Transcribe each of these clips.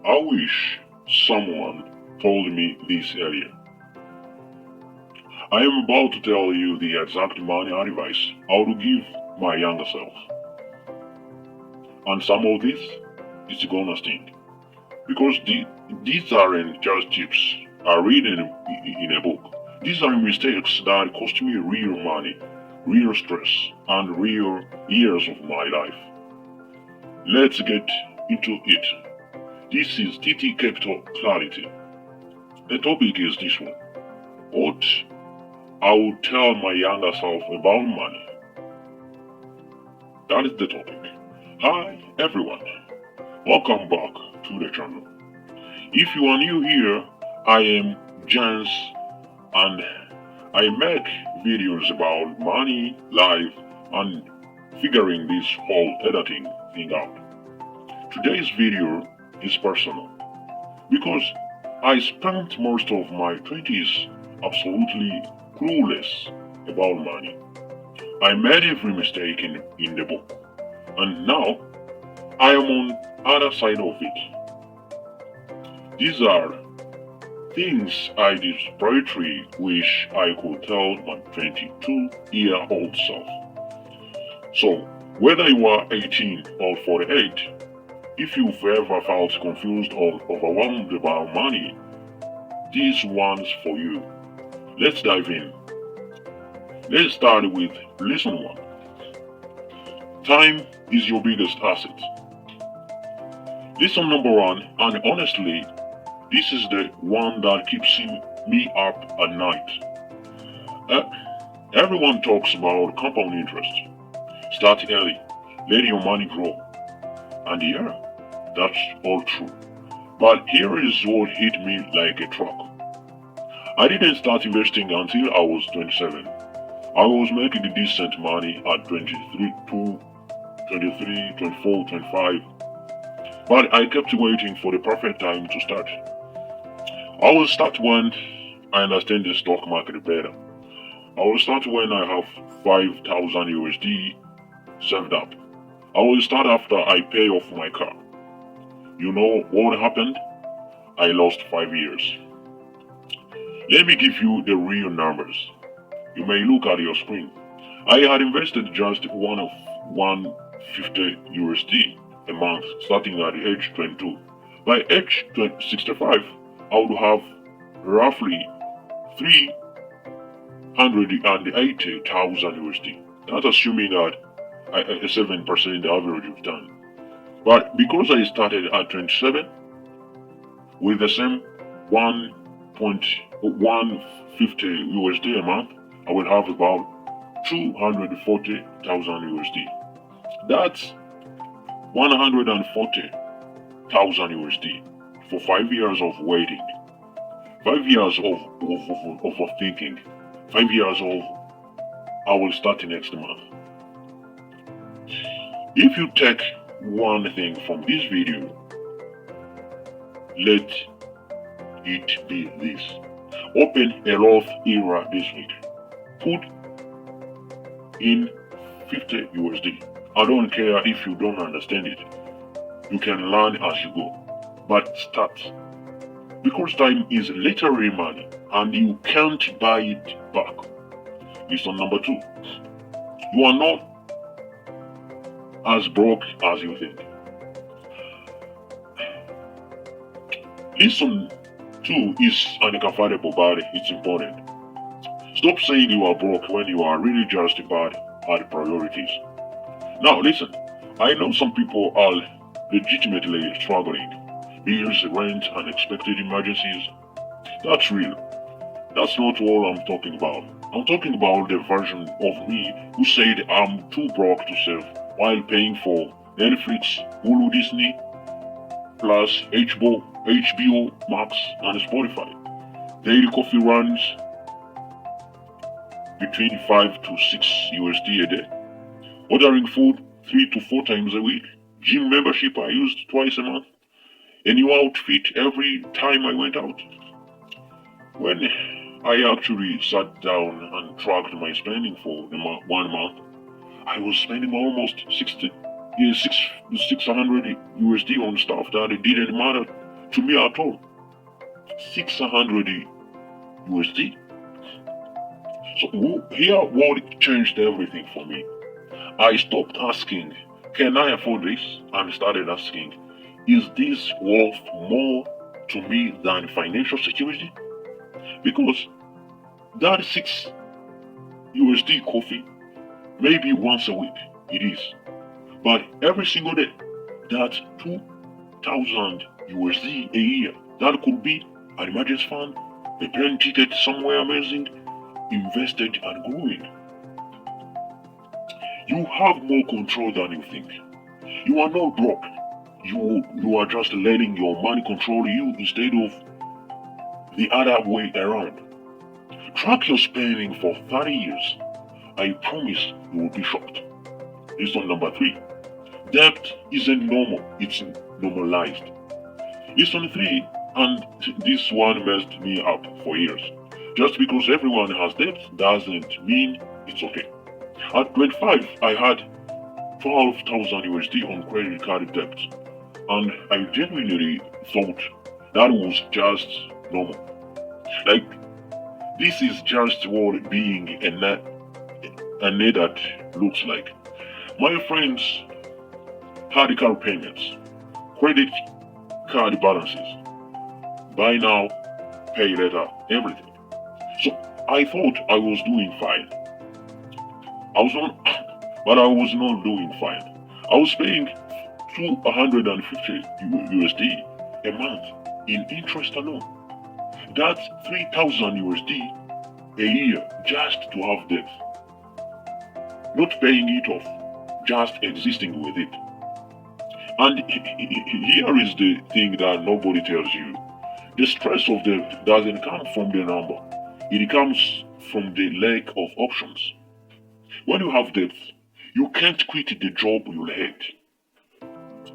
I wish someone told me this earlier. I am about to tell you the exact money advice I would give my younger self. And some of this is gonna sting. Because these aren't just tips I read in a book. These are mistakes that cost me real money, real stress, and real years of my life. Let's get into it. This is TT Capital Clarity. The topic is this one. What I would tell my younger self about money. That is the topic. Hi everyone. Welcome back to the channel. If you are new here, I am Jens and I make videos about money, life, and figuring this whole editing thing out. Today's video is personal because I spent most of my 20s absolutely clueless about money. I made every mistake in the book, and now I am on other side of it. These are things I desperately wish I could tell my 22-year-old self. So, whether you are 18 or 48, if you've ever felt confused or overwhelmed about money, this one's for you. Let's dive in. Let's start with lesson 1. Time is your biggest asset. Lesson number 1, and honestly, this is the one that keeps me up at night. Everyone talks about compound interest. Start early, let your money grow. And yeah, that's all true. But here is what hit me like a truck. I didn't start investing until I was 27. I was making decent money at 23, 24, 25. But I kept waiting for the perfect time to start. I will start when I understand the stock market better. I will start when I have 5,000 USD saved up. I will start after I pay off my car. You know what happened? I lost 5 years. Let me give you the real numbers. You may look at your screen. I had invested just 150 USD a month starting at age 22. By age 65, I would have roughly 380,000 USD. That's assuming that a 7% average return. But because I started at 27 with the same 1.150 USD a month, I will have about 240,000 USD. That's 140,000 USD for 5 years of waiting, 5 years of thinking, 5 years of I will start next month. If you take one thing from this video, let it be this. Open a Roth IRA this week. Put in 50 USD. I don't care if you don't understand it. You can learn as you go. But start. Because time is literally money and you can't buy it back. Lesson number 2. You are not as broke as you think. Lesson 2 is uncomfortable, but it's important. Stop saying you are broke when you are really just bad at priorities. Now listen, I know some people are legitimately struggling. Bills, rent, unexpected emergencies. That's real. That's not all I'm talking about. I'm talking about the version of me who said I'm too broke to save while paying for Netflix, Hulu, Disney, plus HBO Max, and Spotify. Daily coffee runs between 5 to 6 USD a day. Ordering food 3 to 4 times a week. Gym membership I used twice a month. A new outfit every time I went out. When I actually sat down and tracked my spending for 1 month, I was spending almost 600 USD on stuff that it didn't matter to me at all. 600 USD. So here what changed everything for me. I stopped asking, can I afford this? And started asking, is this worth more to me than financial security? Because that 6 USD coffee, maybe once a week, it is. But every single day, that's 2,000 USD a year. That could be an emergency fund, a plane ticket somewhere amazing, invested and growing. You have more control than you think. You are not broke. You are just letting your money control you instead of the other way around. Track your spending for 30 years. I promise you will be shocked. Lesson number 3. Debt isn't normal, it's normalized. Lesson 3, and this one messed me up for years. Just because everyone has debt doesn't mean it's okay. At 25, I had 12,000 USD on credit card debt, and I genuinely thought that was just normal. Like, this is just what being a NADAT looks like. My friends had car payments, credit card balances, buy now, pay later, everything. So I thought I was doing fine. But I was not doing fine. I was paying 250 USD a month in interest alone. That's 3,000 USD a year just to have debt. Not paying it off, just existing with it. And here is the thing that nobody tells you. The stress of debt doesn't come from the number. It comes from the lack of options. When you have debt, you can't quit the job you hate.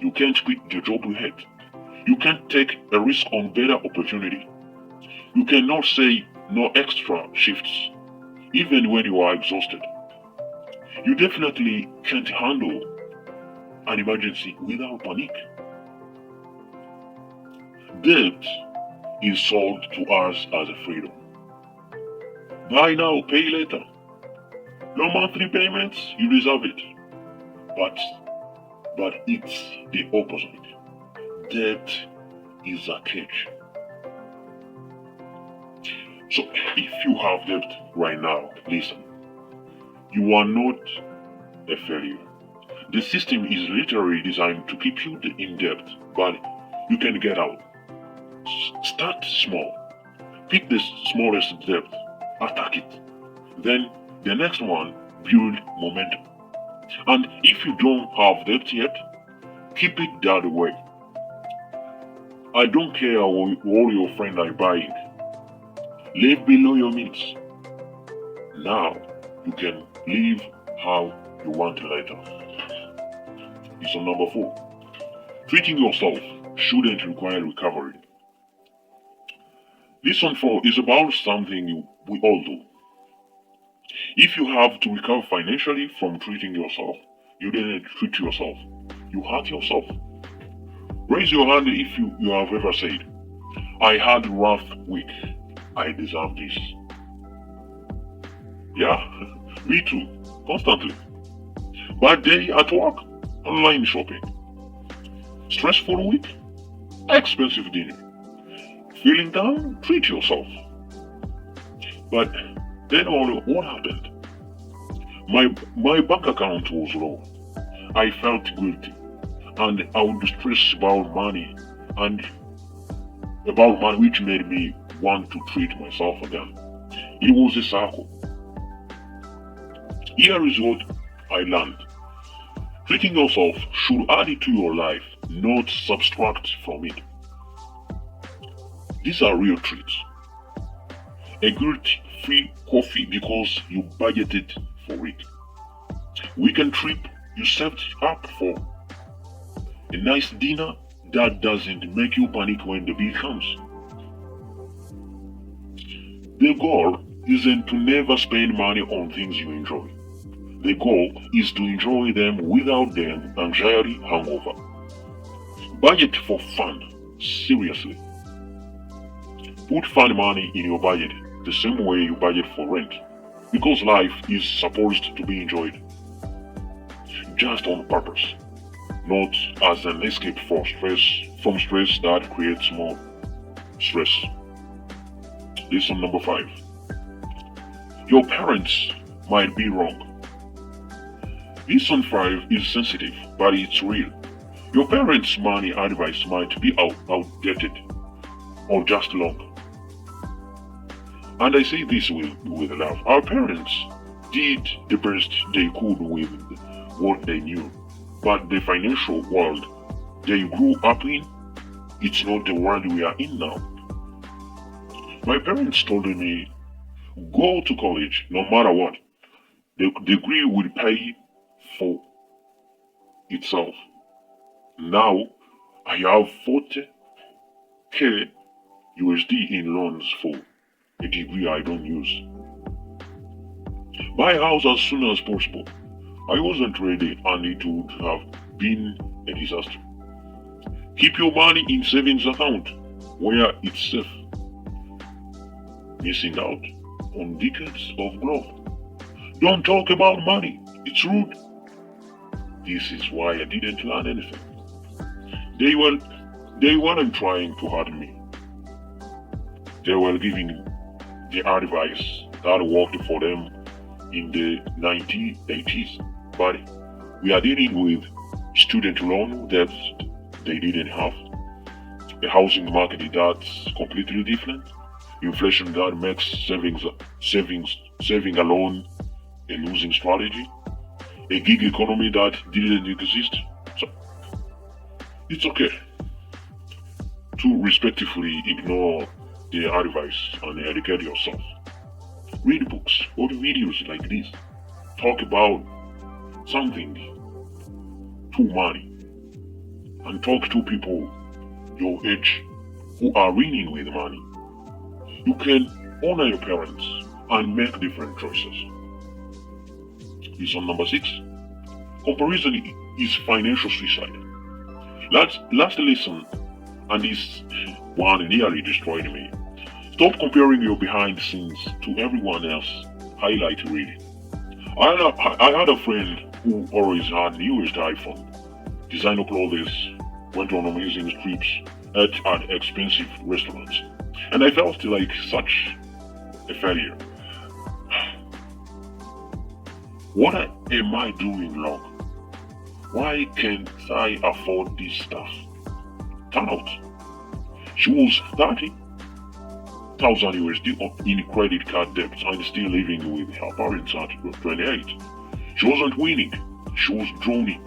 You can't quit the job you hate. You can't take a risk on better opportunity. You cannot say no extra shifts, even when you are exhausted. You definitely can't handle an emergency without panic. Debt is sold to us as a freedom. Buy now, pay later. No monthly payments, you deserve it. But it's the opposite. Debt is a cage. So if you have debt right now, listen. You are not a failure. The system is literally designed to keep you in debt, but you can get out. Start small. Pick the smallest debt. Attack it. Then the next one, build momentum. And if you don't have debt yet, keep it that way. I don't care what your friends are buying. Live below your means. Now you can live how you want later. Lesson number 4. Treating yourself shouldn't require recovery. Lesson 4 is about something we all do. If you have to recover financially from treating yourself, you didn't treat yourself. You hurt yourself. Raise your hand if you have ever said, I had a rough week. I deserve this. Yeah, me too. Constantly. Bad day at work. Online shopping. Stressful week. Expensive dinner. Feeling down? Treat yourself. But then what happened? My bank account was low. I felt guilty. And I would stress about money which made me want to treat myself again. It was a circle. Here is what I learned. Treating yourself should add it to your life, not subtract from it. These are real treats. A guilt-free coffee because you budgeted for it. Weekend trip you saved up for. A nice dinner that doesn't make you panic when the bill comes. The goal isn't to never spend money on things you enjoy. The goal is to enjoy them without the anxiety hangover. Budget for fun, seriously. Put fun money in your budget the same way you budget for rent, because life is supposed to be enjoyed just on purpose, not as an escape for stress that creates more stress. Lesson number 5. Your parents might be wrong. Lesson 5 is sensitive, but it's real. Your parents' money advice might be outdated or just wrong. And I say this with love. Our parents did the best they could with what they knew. But the financial world they grew up in, it's not the world we are in now. My parents told me, go to college no matter what. The degree will pay for itself. Now I have 40k USD in loans for a degree I don't use. Buy a house as soon as possible. I wasn't ready and it would have been a disaster. Keep your money in savings account where it's safe. Missing out on decades of growth. Don't talk about money. It's rude. This is why I didn't learn anything. They weren't trying to hurt me. They were giving the advice that worked for them in the 1980s. But we are dealing with student loan that they didn't have, a housing market that's completely different, inflation that makes saving alone a losing strategy, a gig economy that didn't exist. So it's okay to respectfully ignore the advice and educate yourself. Read books, watch videos like this, talk about something to money, and talk to people your age who are winning with money. You can honor your parents and make different choices. Lesson number 6. Comparison is financial suicide. Last lesson, and this one nearly destroyed me. Stop comparing your behind the scenes to everyone else highlight reel. I had a friend who always had newest iPhone, designer clothes, went on amazing trips, ate at expensive restaurants, and I felt like such a failure. What am I doing wrong? Why can't I afford this stuff? Turn out, she was 30,000 USD in credit card debt and still living with her parents at 28. She wasn't winning, she was drowning,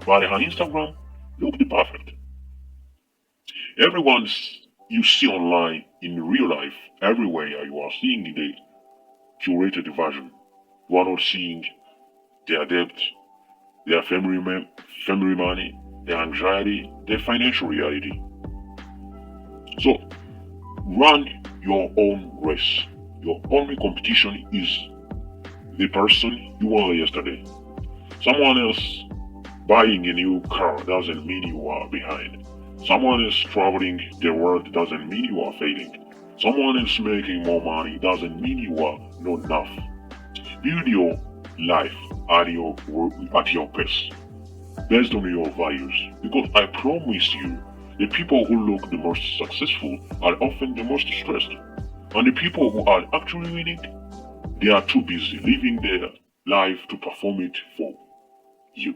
but her Instagram looked perfect. Everyone you see online in real life, everywhere you are seeing the curated version. You are not seeing their debt, their family money, their anxiety, their financial reality. So, run your own race. Your only competition is the person you were yesterday. Someone else buying a new car doesn't mean you are behind. Someone else traveling the world doesn't mean you are failing. Someone else making more money doesn't mean you are not enough. Build your life at your pace, based on your values. Because I promise you, the people who look the most successful are often the most stressed. And the people who are actually winning, they are too busy living their life to perform it for you.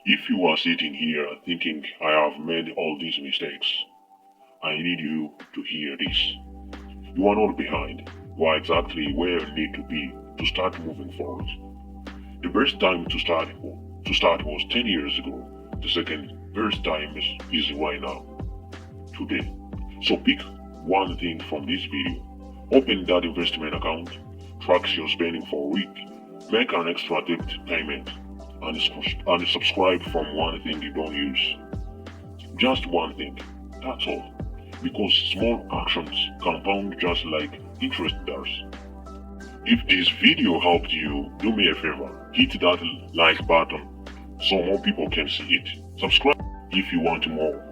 If you are sitting here thinking I have made all these mistakes, I need you to hear this. You are not behind. You are exactly where you need to be to start moving forward. The best time to start was 10 years ago. The second best time is right now, today. So pick one thing from this video. Open that investment account, track your spending for a week, make an extra debt payment, and subscribe from one thing you don't use. Just one thing, that's all. Because small actions compound just like interest does. If this video helped you, do me a favor, hit that like button so more people can see it. Subscribe if you want more.